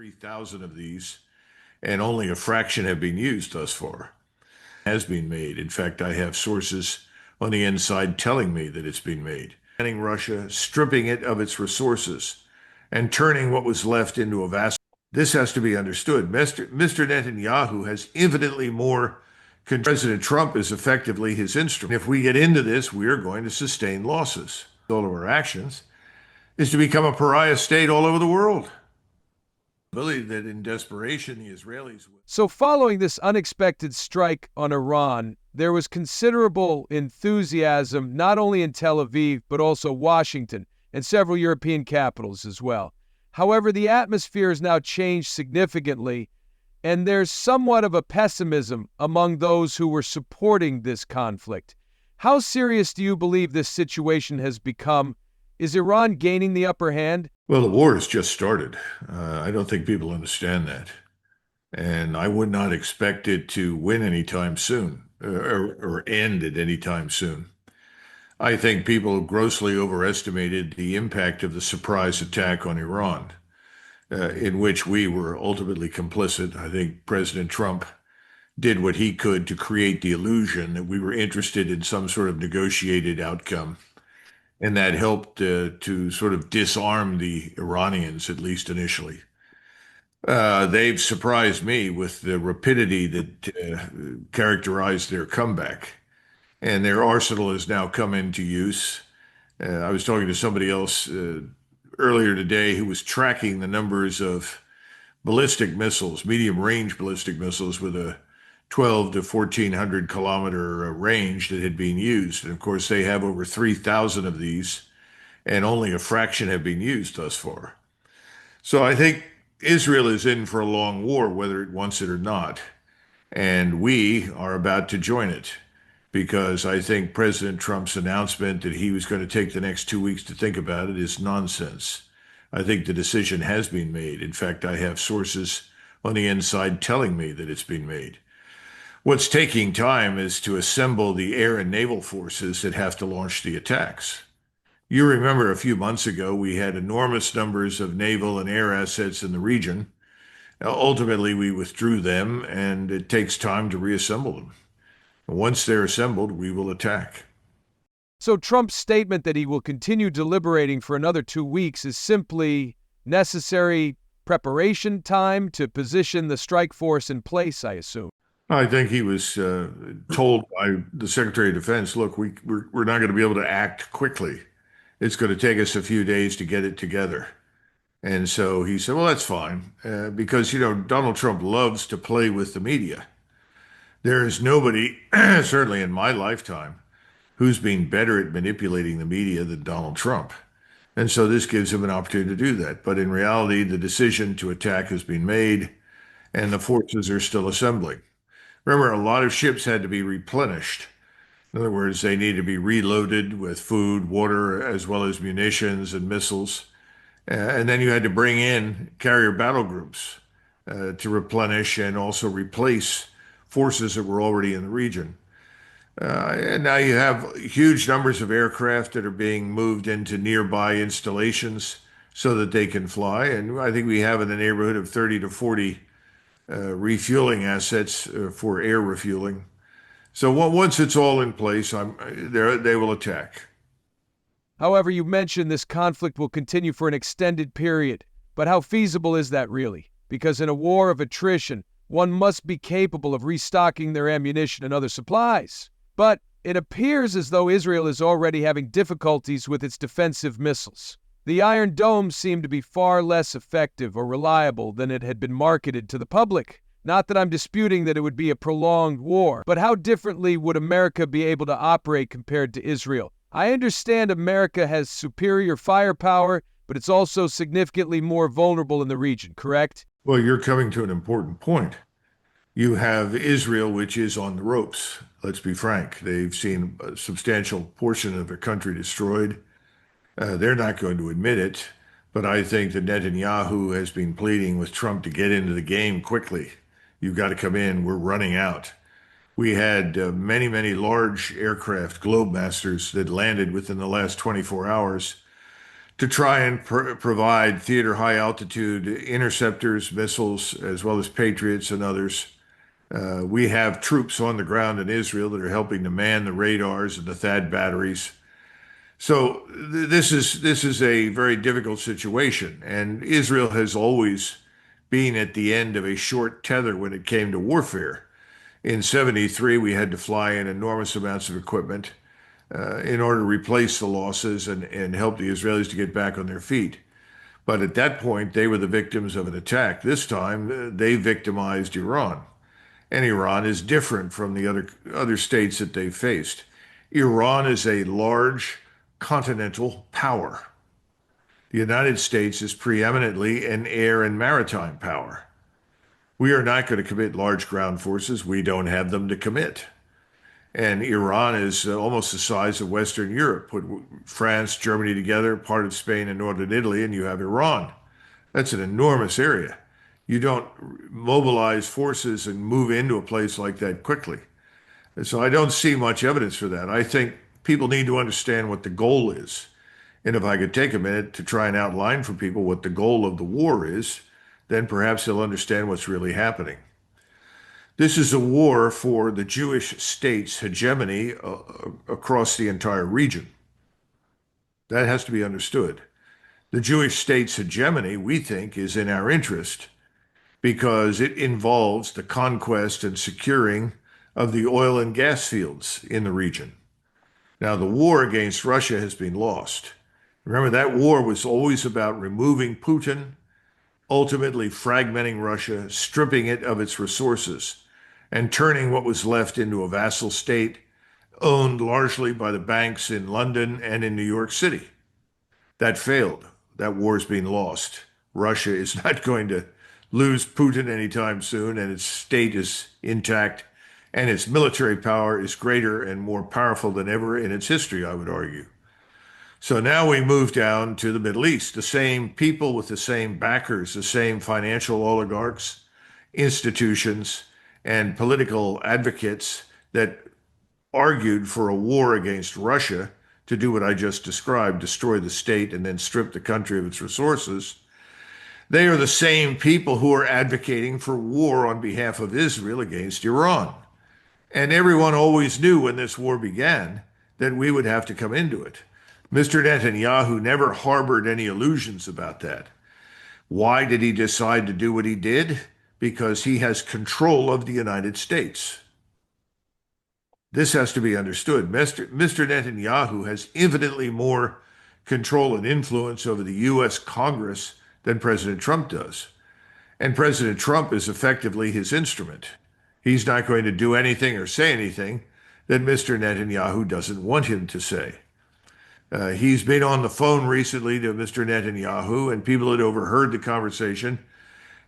3,000 of these, and only a fraction have been used thus far. Has been made. In fact, I have sources on the inside telling me that it's been made. Banning Russia, stripping it of its resources, and turning what was left into a vast. This has to be understood. Mr. Netanyahu has infinitely more. President Trump is effectively his instrument. If we get into this, we are going to sustain losses. All of our actions is to become a pariah state all over the world. Believe that in desperation, the Israelis. So following this unexpected strike on Iran, there was considerable enthusiasm not only in Tel Aviv, but also Washington and several European capitals as well. However, the atmosphere has now changed significantly, and there's somewhat of a pessimism among those who were supporting this conflict. How serious do you believe this situation has become? Is Iran gaining the upper hand? Well, the war has just started. I don't think people understand that. And I would not expect it to win anytime soon or end at any time soon. I think people grossly overestimated the impact of the surprise attack on Iran, in which we were ultimately complicit. I think President Trump did what he could to create the illusion that we were interested in some sort of negotiated outcome. And that helped to sort of disarm the Iranians, at least initially. They've surprised me with the rapidity that characterized their comeback. And their arsenal has now come into use. I was talking to somebody else earlier today who was tracking the numbers of ballistic missiles, medium-range ballistic missiles with a 12 to 1,400 kilometer range that had been used. And of course, they have over 3,000 of these, and only a fraction have been used thus far. So I think Israel is in for a long war, whether it wants it or not. And we are about to join it, because I think President Trump's announcement that he was going to take the next 2 weeks to think about it is nonsense. I think the decision has been made. In fact, I have sources on the inside telling me that it's been made. What's taking time is to assemble the air and naval forces that have to launch the attacks. You remember a few months ago, we had enormous numbers of naval and air assets in the region. Ultimately, we withdrew them, and it takes time to reassemble them. Once they're assembled, we will attack. So Trump's statement that he will continue deliberating for another 2 weeks is simply necessary preparation time to position the strike force in place, I assume. I think he was told by the Secretary of Defense, look, we're not going to be able to act quickly. It's going to take us a few days to get it together. And so he said, well, that's fine, because, Donald Trump loves to play with the media. There is nobody, certainly in my lifetime, who's been better at manipulating the media than Donald Trump. And so this gives him an opportunity to do that. But in reality, the decision to attack has been made, and the forces are still assembling. Remember, a lot of ships had to be replenished. In other words, they need to be reloaded with food, water, as well as munitions and missiles. And then you had to bring in carrier battle groups to replenish and also replace forces that were already in the region. And now you have huge numbers of aircraft that are being moved into nearby installations so that they can fly. And I think we have in the neighborhood of 30 to 40 refueling assets for air refueling. So once it's all in place, they will attack. However, you mentioned this conflict will continue for an extended period. But how feasible is that really? Because in a war of attrition, one must be capable of restocking their ammunition and other supplies. But it appears as though Israel is already having difficulties with its defensive missiles. The Iron Dome seemed to be far less effective or reliable than it had been marketed to the public. Not that I'm disputing that it would be a prolonged war, but how differently would America be able to operate compared to Israel? I understand America has superior firepower, but it's also significantly more vulnerable in the region, correct? Well, you're coming to an important point. You have Israel, which is on the ropes. Let's be frank. They've seen a substantial portion of their country destroyed. They're not going to admit it, but I think that Netanyahu has been pleading with Trump to get into the game quickly. You've got to come in. We're running out. We had many, many large aircraft, Globemasters, that landed within the last 24 hours to try and provide theater high altitude interceptors, missiles, as well as Patriots and others. We have troops on the ground in Israel that are helping to man the radars and the THAAD batteries. So this is a very difficult situation, and Israel has always been at the end of a short tether when it came to warfare. In 73, we had to fly in enormous amounts of equipment in order to replace the losses and help the Israelis to get back on their feet. But at that point, they were the victims of an attack. This time, they victimized Iran. And Iran is different from the other states that they faced. Iran is a large continental power. The United States is preeminently an air and maritime power. We are not going to commit large ground forces. We don't have them to commit. And Iran is almost the size of Western Europe. Put France, Germany together, part of Spain and northern Italy, and you have Iran. That's an enormous area. You don't mobilize forces and move into a place like that quickly. And so I don't see much evidence for that. I think people need to understand what the goal is. And if I could take a minute to try and outline for people what the goal of the war is, then perhaps they'll understand what's really happening. This is a war for the Jewish state's hegemony across the entire region. That has to be understood. The Jewish state's hegemony, we think, is in our interest because it involves the conquest and securing of the oil and gas fields in the region. Now, the war against Russia has been lost. Remember, that war was always about removing Putin, ultimately fragmenting Russia, stripping it of its resources, and turning what was left into a vassal state owned largely by the banks in London and in New York City. That failed. That war's been lost. Russia is not going to lose Putin anytime soon, and its state is intact, and its military power is greater and more powerful than ever in its history, I would argue. So now we move down to the Middle East, the same people with the same backers, the same financial oligarchs, institutions, and political advocates that argued for a war against Russia to do what I just described, destroy the state and then strip the country of its resources. They are the same people who are advocating for war on behalf of Israel against Iran. And everyone always knew when this war began that we would have to come into it. Mr. Netanyahu never harbored any illusions about that. Why did he decide to do what he did? Because he has control of the United States. This has to be understood. Mr. Netanyahu has infinitely more control and influence over the U.S. Congress than President Trump does. And President Trump is effectively his instrument. He's not going to do anything or say anything that Mr. Netanyahu doesn't want him to say. He's been on the phone recently to Mr. Netanyahu, and people that overheard the conversation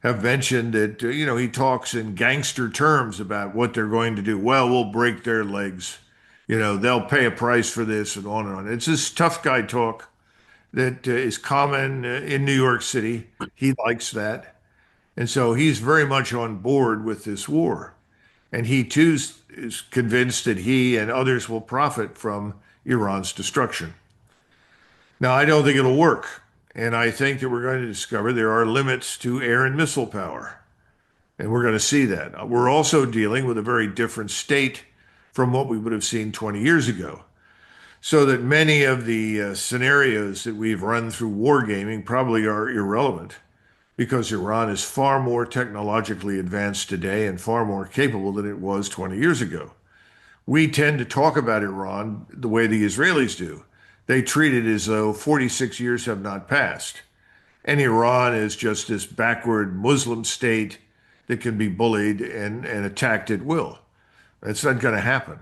have mentioned that, he talks in gangster terms about what they're going to do. Well, we'll break their legs. They'll pay a price for this and on and on. It's this tough guy talk that is common in New York City. He likes that. And so he's very much on board with this war. And he too is convinced that he and others will profit from Iran's destruction. Now, I don't think it'll work. And I think that we're going to discover there are limits to air and missile power. And we're going to see that. We're also dealing with a very different state from what we would have seen 20 years ago. So that many of the scenarios that we've run through wargaming probably are irrelevant because Iran is far more technologically advanced today and far more capable than it was 20 years ago. We tend to talk about Iran the way the Israelis do. They treat it as though 46 years have not passed. And Iran is just this backward Muslim state that can be bullied and attacked at will. That's not going to happen.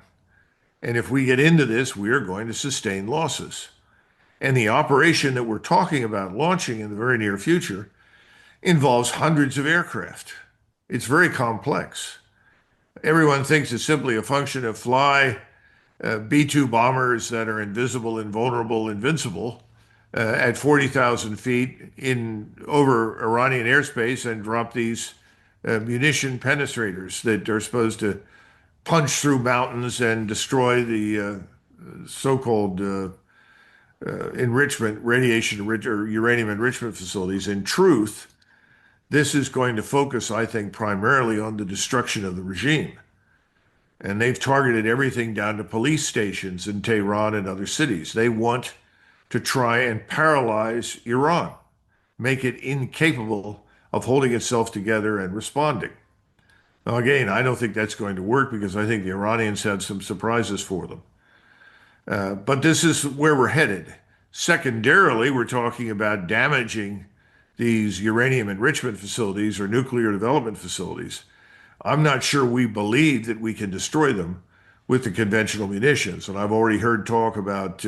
And if we get into this, we are going to sustain losses. And the operation that we're talking about launching in the very near future involves hundreds of aircraft. It's very complex. Everyone thinks it's simply a function of fly B-2 bombers that are invisible, invulnerable, invincible at 40,000 feet in over Iranian airspace and drop these munition penetrators that are supposed to punch through mountains and destroy the so-called enrichment, or uranium enrichment facilities. In truth, this is going to focus, I think, primarily on the destruction of the regime. And they've targeted everything down to police stations in Tehran and other cities. They want to try and paralyze Iran, make it incapable of holding itself together and responding. Now, again, I don't think that's going to work because I think the Iranians had some surprises for them. But this is where we're headed. Secondarily, we're talking about damaging these uranium enrichment facilities or nuclear development facilities. I'm not sure we believe that we can destroy them with the conventional munitions. And I've already heard talk about,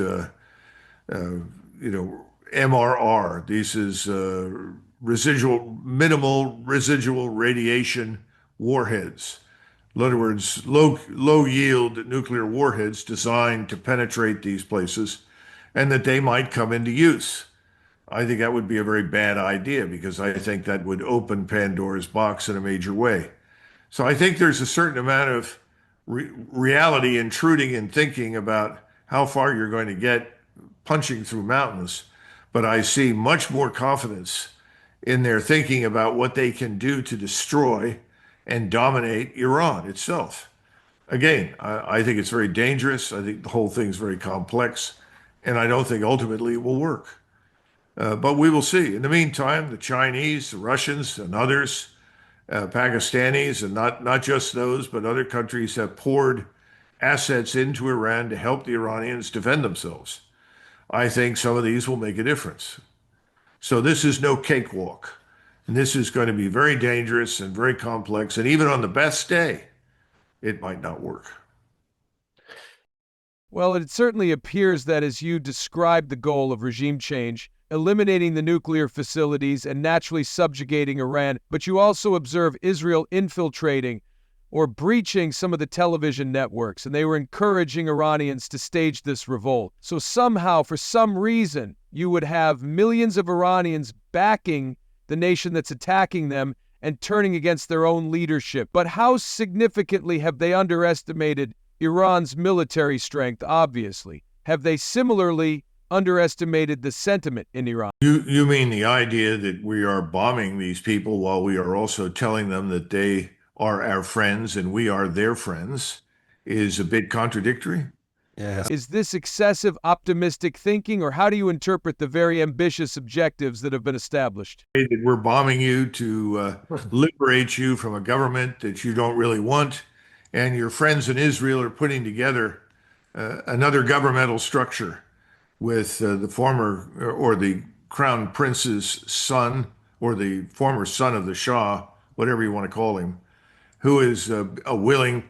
MRR. This is minimal residual radiation warheads. In other words, low yield nuclear warheads designed to penetrate these places and that they might come into use. I think that would be a very bad idea because I think that would open Pandora's box in a major way. So I think there's a certain amount of reality intruding in thinking about how far you're going to get punching through mountains. But I see much more confidence in their thinking about what they can do to destroy and dominate Iran itself. Again, I think it's very dangerous. I think the whole thing's very complex, and I don't think ultimately it will work. But we will see. In the meantime, the Chinese, the Russians, and others, Pakistanis, and not just those, but other countries have poured assets into Iran to help the Iranians defend themselves. I think some of these will make a difference. So this is no cakewalk. And this is going to be very dangerous and very complex. And even on the best day, it might not work. Well, it certainly appears that as you described the goal of regime change, eliminating the nuclear facilities and naturally subjugating Iran, but you also observe Israel infiltrating or breaching some of the television networks, and they were encouraging Iranians to stage this revolt. So somehow, for some reason, you would have millions of Iranians backing the nation that's attacking them and turning against their own leadership. But how significantly have they underestimated Iran's military strength, obviously? Have they similarly underestimated the sentiment in Iran? You mean the idea that we are bombing these people while we are also telling them that they are our friends and we are their friends is a bit contradictory? Yes. Is this excessive optimistic thinking, or how do you interpret the very ambitious objectives that have been established? That we're bombing you to liberate you from a government that you don't really want, and your friends in Israel are putting together another governmental structure with the former or the crown prince's son or the former son of the Shah, whatever you want to call him, who is a willing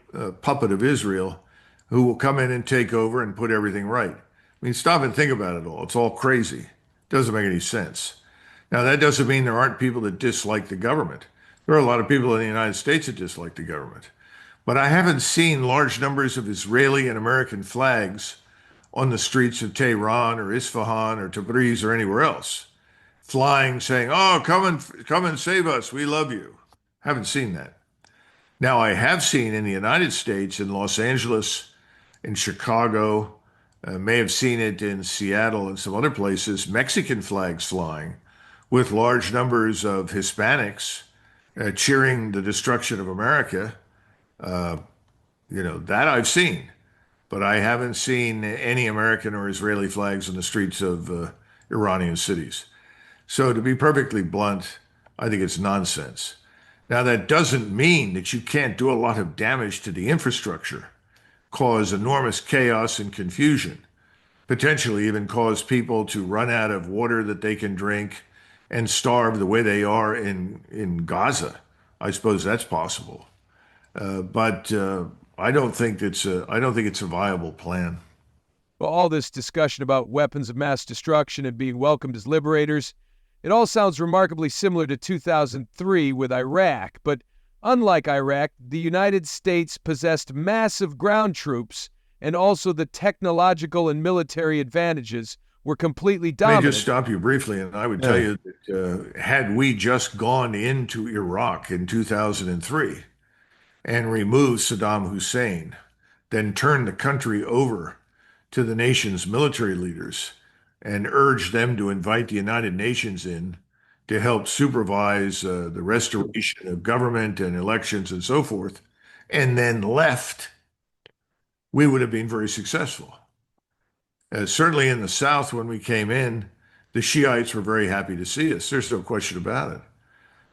puppet of Israel, who will come in and take over and put everything right. I mean, stop and think about it all. It's all crazy. It doesn't make any sense. Now, that doesn't mean there aren't people that dislike the government. There are a lot of people in the United States that dislike the government. But I haven't seen large numbers of Israeli and American flags on the streets of Tehran or Isfahan or Tabriz or anywhere else, flying, saying, "Oh, come and save us. We love you." Haven't seen that. Now, I have seen in the United States, in Los Angeles, in Chicago, may have seen it in Seattle and some other places, Mexican flags flying with large numbers of Hispanics cheering the destruction of America. That I've seen, but I haven't seen any American or Israeli flags on the streets of Iranian cities. So, to be perfectly blunt, I think it's nonsense. Now, that doesn't mean that you can't do a lot of damage to the infrastructure, cause enormous chaos and confusion, potentially even cause people to run out of water that they can drink and starve the way they are in Gaza. I suppose that's possible. But I don't think it's a viable plan. Well, all this discussion about weapons of mass destruction and being welcomed as liberators, it all sounds remarkably similar to 2003 with Iraq, but unlike Iraq, the United States possessed massive ground troops, and also the technological and military advantages were completely Let me just dominant. stop you briefly, and I would tell Yeah. you that had we just gone into Iraq in 2003 and removed Saddam Hussein, then turned the country over to the nation's military leaders, and urged them to invite the United Nations in to help supervise the restoration of government and elections and so forth, and then left, we would have been very successful. Certainly in the South, when we came in, the Shiites were very happy to see us. There's no question about it.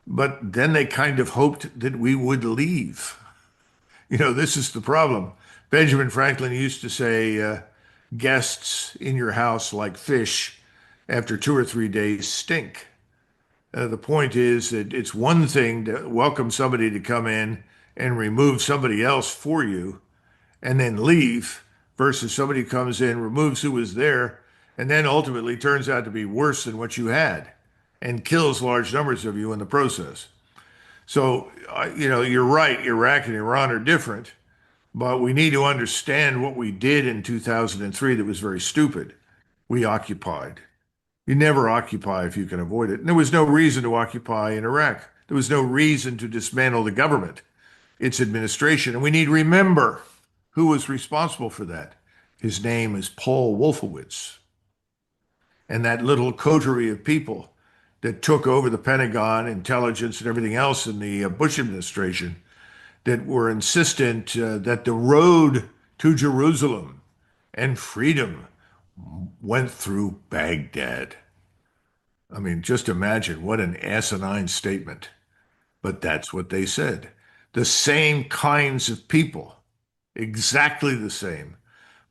But then they kind of hoped that we would leave. This is the problem. Benjamin Franklin used to say, guests in your house like fish after 2 or 3 days stink. The point is that it's one thing to welcome somebody to come in and remove somebody else for you and then leave versus somebody comes in, removes who was there, and then ultimately turns out to be worse than what you had and kills large numbers of you in the process. So, you're right. Iraq and Iran are different, but we need to understand what we did in 2003 that was very stupid. We occupied. You never occupy if you can avoid it. And there was no reason to occupy in Iraq. There was no reason to dismantle the government, its administration. And we need to remember who was responsible for that. His name is Paul Wolfowitz. And that little coterie of people that took over the Pentagon, intelligence, and everything else in the Bush administration that were insistent that the road to Jerusalem and freedom went through Baghdad. I mean, just imagine what an asinine statement. But that's what they said. The same kinds of people, exactly the same,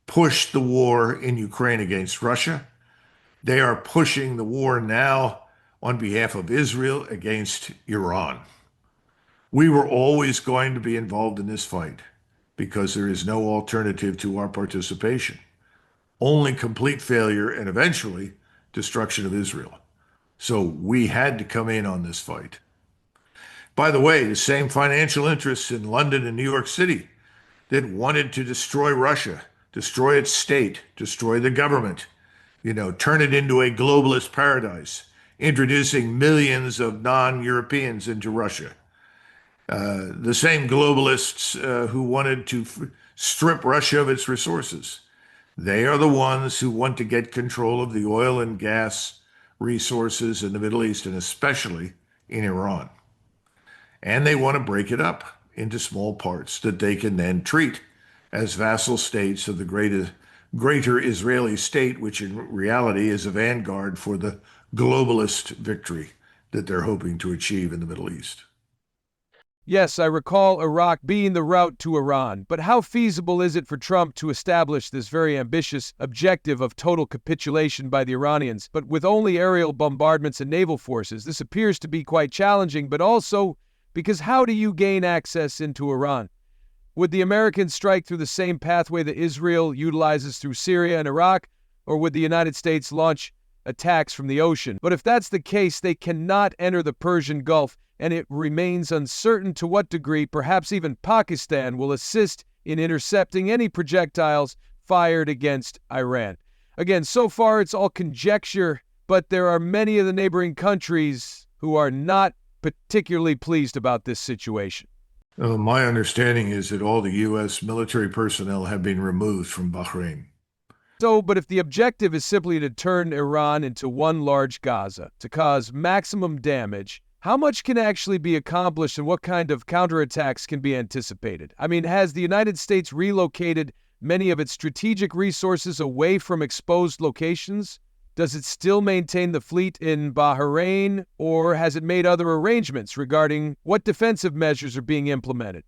pushed the war in Ukraine against Russia. They are pushing the war now on behalf of Israel against Iran. We were always going to be involved in this fight because there is no alternative to our participation. Only complete failure and eventually destruction of Israel. So we had to come in on this fight. By the way, the same financial interests in London and New York City that wanted to destroy Russia, destroy its state, destroy the government, turn it into a globalist paradise, introducing millions of non-Europeans into Russia. The same globalists who wanted to strip Russia of its resources. They are the ones who want to get control of the oil and gas resources in the Middle East, and especially in Iran. And they want to break it up into small parts that they can then treat as vassal states of the greater Israeli state, which in reality is a vanguard for the globalist victory that they're hoping to achieve in the Middle East. Yes, I recall Iraq being the route to Iran, but how feasible is it for Trump to establish this very ambitious objective of total capitulation by the Iranians? But with only aerial bombardments and naval forces, this appears to be quite challenging, but also because how do you gain access into Iran? Would the Americans strike through the same pathway that Israel utilizes through Syria and Iraq, or would the United States launch attacks from the ocean? But if that's the case, they cannot enter the Persian Gulf, and it remains uncertain to what degree perhaps even Pakistan will assist in intercepting any projectiles fired against Iran. Again, so far it's all conjecture, but there are many of the neighboring countries who are not particularly pleased about this situation. My understanding is that all the U.S. military personnel have been removed from Bahrain. But if the objective is simply to turn Iran into one large Gaza to cause maximum damage, how much can actually be accomplished and what kind of counterattacks can be anticipated? I mean, has the United States relocated many of its strategic resources away from exposed locations? Does it still maintain the fleet in Bahrain, or has it made other arrangements regarding what defensive measures are being implemented?